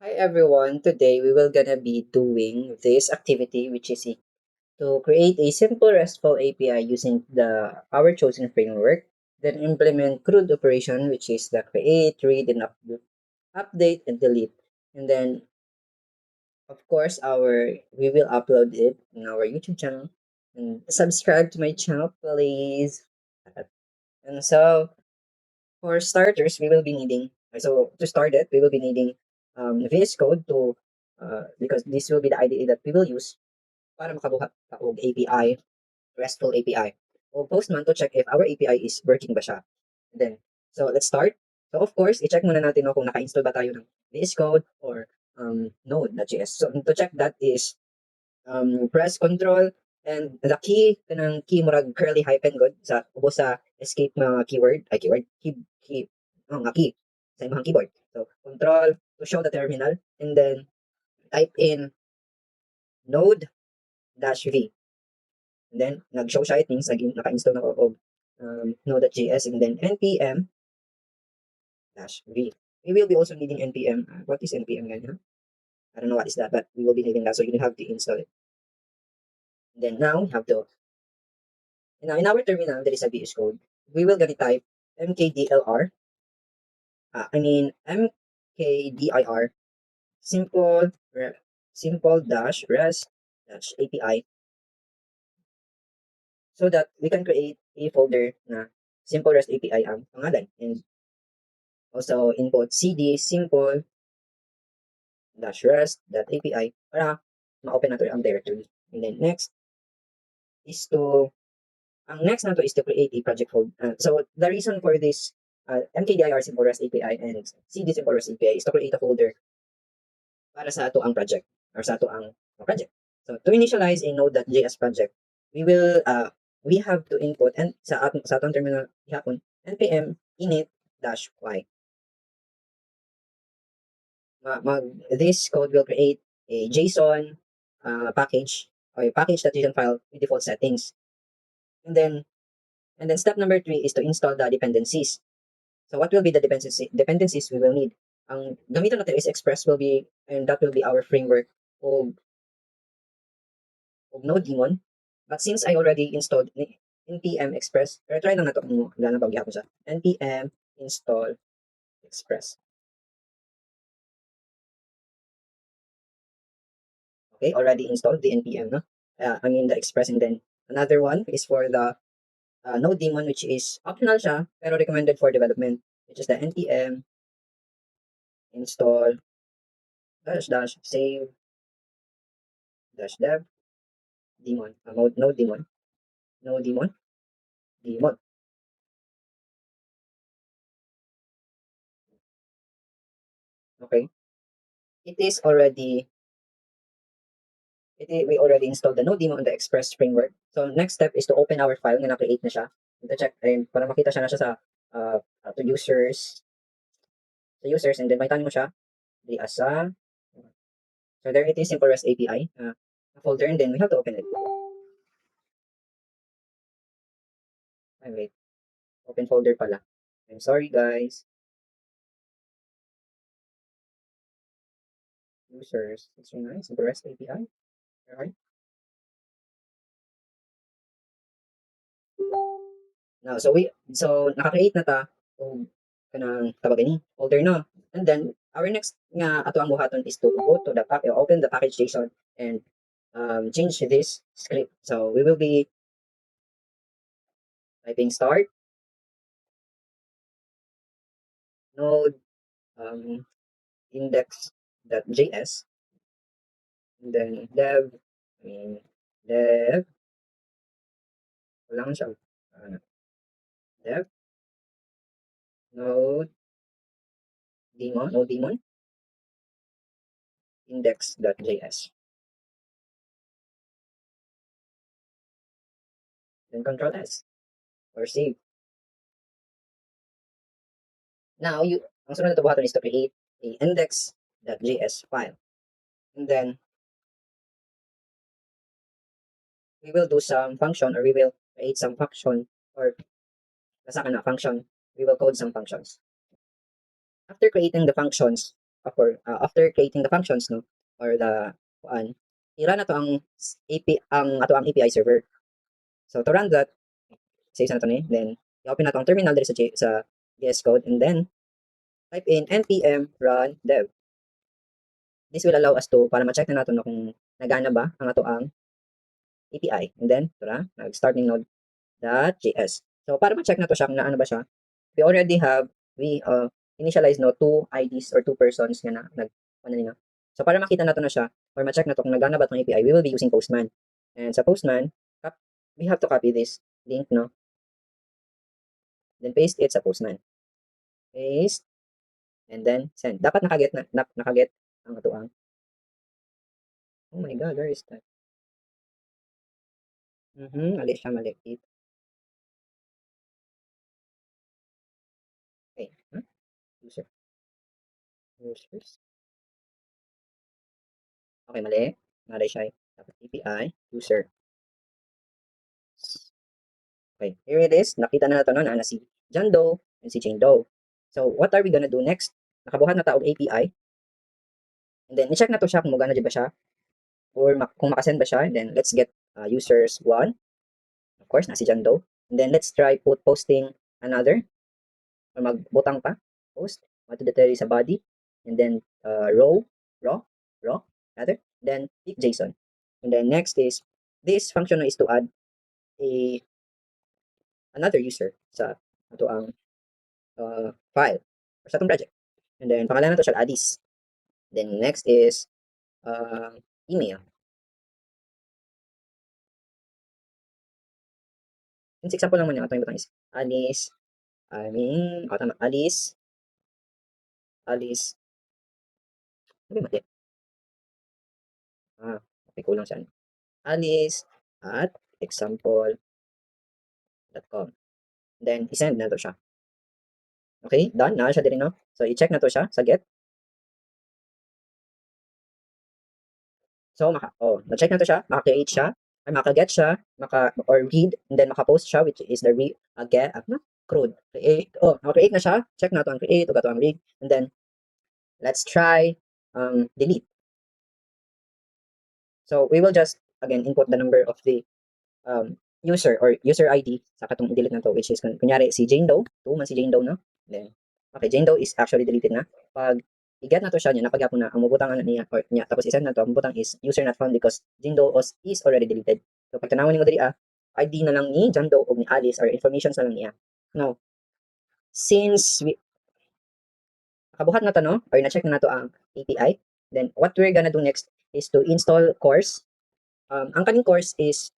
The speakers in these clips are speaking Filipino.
Hi everyone, today we will gonna be doing this activity which is to create a simple RESTful API using our chosen framework, then implement CRUD operation which is the create, read, and update and delete. And then of course we will upload it in our YouTube channel and subscribe to my channel please. And so for starters, we will be needing, so to start it, we will be needing VS Code because this will be the IDE that we will use para makabuhat ka og API, RESTful API. O Postman to check if our API is working ba siya. Then, so let's start. So of course, i-check muna natin no, kung naka-install ba tayo ng VS Code or Node.js. So to check that is press control and the key murag curly hyphen god sa ubos sa escape nga key nga key sa imong keyboard. So control to show the terminal and then type in node dash v and then nag-show siya, it means naka-install na ko og node.js and then npm dash v. We will be also needing npm. What is npm ganyan? I don't know what is that, but we will be needing that, so you have to install it. And then now we have to Now, in our terminal, there is a VS Code. We will gonna type mkdlr, mkdir, simple, simple dash rest dash API, so that we can create a folder na simple REST API ang pangalan. And also input cd simple dash rest dot API para ma-open natin ang directory. And then next nato is to create a project folder. So the reason for this mkdir simple REST API and cd simple REST API is to create a folder para sa ato ang project or sa ato ang project. So to initialize a node.js project, we have to input and sa atong terminal ihapon npm init -y. This code will create a JSON package or a package.json file with default settings. And then step number 3 is to install the dependencies. So what will be the dependencies we will need? Ang gamiton natin is Express will be, and that will be our framework of NodeDemon. But since I already installed npm express, try lang na ito kung gano'n ba ko siya. npm install express. Okay, already installed the npm, no? The express, and then another one is for the NodeDemon, which is optional siya, pero recommended for development, which is the npm install dash save dash dev daemon, NodeDemon, daemon. Okay, it is already we already installed the NodeDemon on the Express framework. So next step is to open our file na na-create na siya. And to check, and para makita siya na siya to users, and then may tanin mo siya di asa. So there it is, simple REST API folder, and then we have to open it. Ay, wait. Open folder pala. I'm sorry guys. Users. It's so nice. Simple REST API. Alright. Now, so naka-create na ta og kanang tawag ni folder no. And then our next nga ato ang buhaton is to go to the open the package.json and change this script. So we will be typing start node index.js and then dev wala man siya dev node daemon index.js, then control S or save. Now ang sunod na buhaton is to create a index.js file, and then we will do some function, or we will create some function, or basta ka na function, we will code some functions. After creating the functions, after creating the functions, no, or the ira na to ang ato ang API server. So to run that, save sa nato ni, then i-open nato ang terminal diri sa VS Code, and then type in npm run dev. This will allow us to para ma-check na nato na kung nagana ba ang ato ang API. And then tara, nag-start ning node.js. So para ma-check na to siya kung naano ba siya, we already have initialize no two IDs or two persons nga na ano niya. So para makita nato na siya or ma-check na to kung nagana ba tong API, we will be using Postman. And sa Postman, we have to copy this link, no, then paste it sa Postman. Paste, and then send. Dapat nakaget ang ato ang. Oh my god, where is that? Mali siya, mali. Okay. User. Users. Okay, mali. Mali siya. Dapat API, user. Okay, here it is. Nakita na nato na si John Doe and si Jane Doe. So, what are we gonna do next? Nakabuhat na ta og API. And then, i-check na to siya kung magana ba siya or kung makasend ba siya. And then, let's get users 1. Of course, na si John Doe. And then, let's try posting another or magbutang pa. Post. Matudetary sa body. And then, raw, rather. Then, pick JSON. And then, next is, this function is to add another user sa ato ang file or sa atong project. And then, pangalan na to siya Addis. Then, next is email. Since example lang man yung atong butang is Alice, tama, Alice, ano ba mali? Okay, kulang siya. Alice at example.com. Then, isend na to siya. Okay, done. Na siya din, no? So, i-check na to siya sa get. So, na-check na to siya, maka-create siya, or maka-get siya, or read, and then maka-post siya, which is the naka-create na siya, check na to ang create, o to ang read, and then, let's try delete. So, we will just, again, input the number of the user or user ID sa katong delete na to, which is, kunyari, si Jane Doe, 2 man si Jane Doe, no? Then, okay, Jane Doe is actually deleted na. Pag i-get na to siya niya, napagyapo na, ang mabutang niya, or niya, tapos isend na to, ang mabutang is user not found because Jane Doe is already deleted. So, pag tanawin mo diri, ID na lang ni John Doe o ni Alice or information na lang niya. Now, since nakabuhat na to, no, or na-check na to ang API, then what we're gonna do next is to install course. Ang kaning course is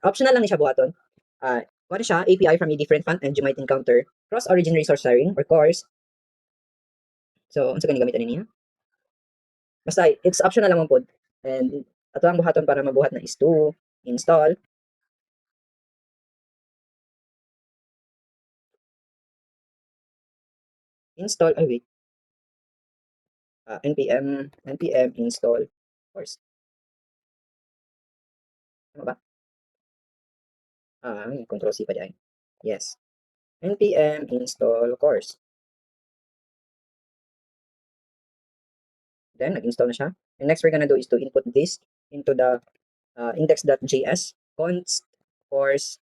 optional lang ni siya buhaton. What is siya? API from a different front end you might encounter. Cross-origin resource sharing or course. So, unsa gani gamitan niya? Basta, it's optional lang po. And ato ang buhaton para mabuhat na is to install npm install course. Tama ba? Control C pa diyan. Yes. npm install course. Then, nag-install na siya. And next we're gonna do is to input this into the index.js const course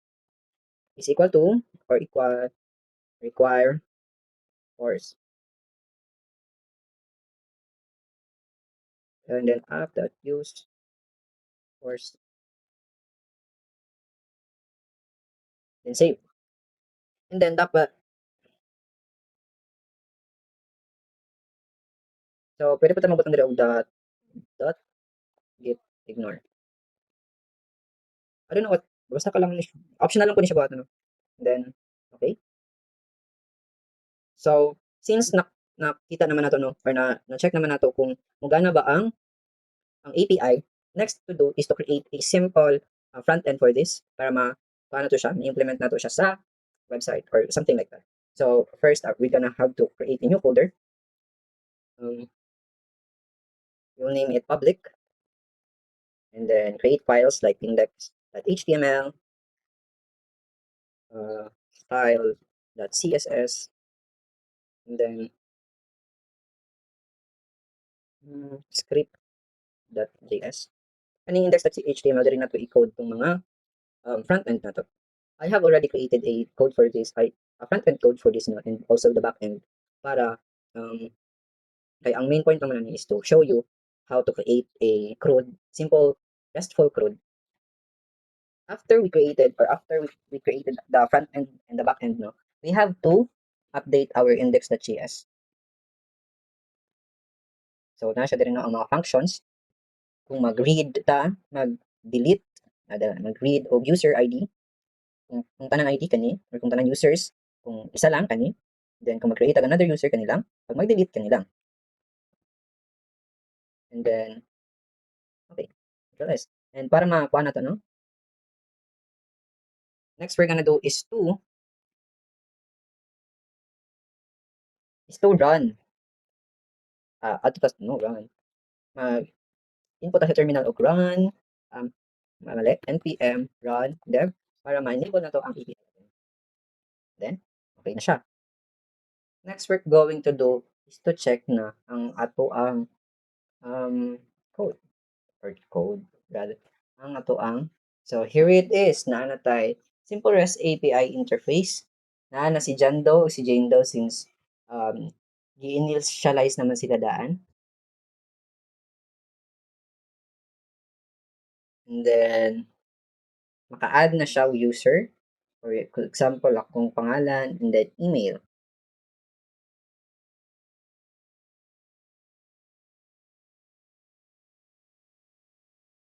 is equal to or require course. And then app.use course. Then save. And then dapat, so pwede pa tayo magbutang dito dot git ignore. I don't know what, basta ka lang, optional lang po niya siya buhat, no? Then, okay. So, since nakita naman nato, no, or na-check naman nato kung magana ba ang API, next to do is to create a simple front end for this para paano to siya, i-implement na to siya sa website or something like that. So, first, we're gonna have to create a new folder. We'll name it public, and then create files like index.html, style.css, and then script.js. Kaning index.html diri na to i-code tong mga front-end na to. I have already created a code for this, a front-end code for this no, and also the back-end para um, kaya ang main point naman is to show you how to create a CRUD, simple RESTful CRUD. After we created the front end and the back end, no, we have to update our index.js. So, nasa din no, ang mga functions. Kung mag-read ta, mag-delete, mag-read o user ID, kung tanang ID kani, or kung tanang users, kung isa lang kani, then kung mag-create another user kanilang, pag mag-delete kanilang. And then, okay, rest. And para makakuha na to, no? Next we're gonna do is to run. Ato tas, no, run. Mag-input sa terminal og run, mali, npm run dev para ma-enable na to ang API. Then, okay na siya. Next we're going to do is to check na ang ato ang code or code rather ang ato ang so here it is na tay simple REST API interface na si John Doe si Jane Doe since gi-initialize naman sila daan. And then maka-add na siya user for example akong pangalan and then email.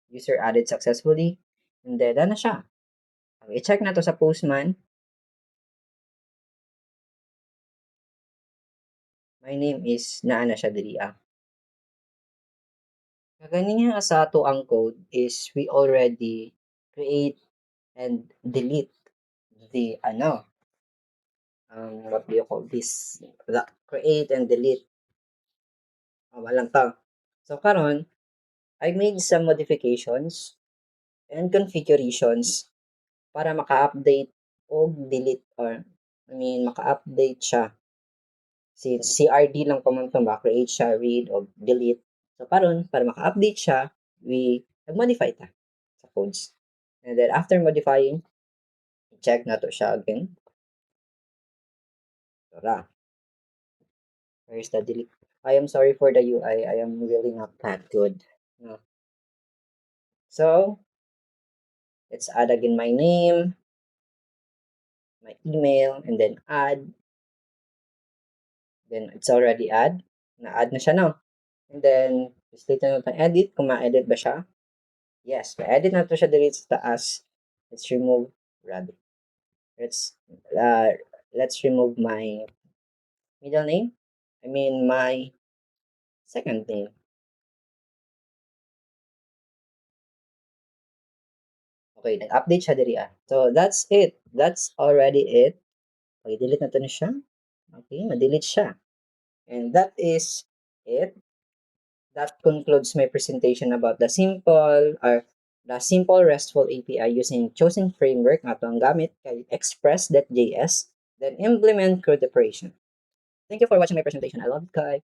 User added successfully and then na siya. I-check na to sa Postman. My name is naa na siya diri Ganyan nga sa ato ang code is we already create and delete the what do you call this? The create and delete. Walang ta. So karon, I made some modifications and configurations para maka-update o delete or maka-update siya. Since CRD lang pa man ito, create siya, read o delete. So karon, para maka-update siya, we nag-modify ta sa codes. And then after modifying, check na to siya again. Tara. Where's the delete? I am sorry for the UI. I am really not that good. No. So, let's add again my name, my email, and then add. Then, it's already add. Na-add na siya now. And then, just later na tayo edit. Kung ma-edit ba siya? Yes, ma-edit na to siya dito sa taas. Let's remove, rather. Let's remove my middle name. My second name. Okay, nag-update siya diri So, that's it. That's already it. Okay, delete na to na siya. Okay, ma-delete siya. And that is it. That concludes my presentation about the simple RESTful API using chosen framework nga to ang gamit kay express.js then implement CRUD operation. Thank you for watching my presentation. I love it, Kai.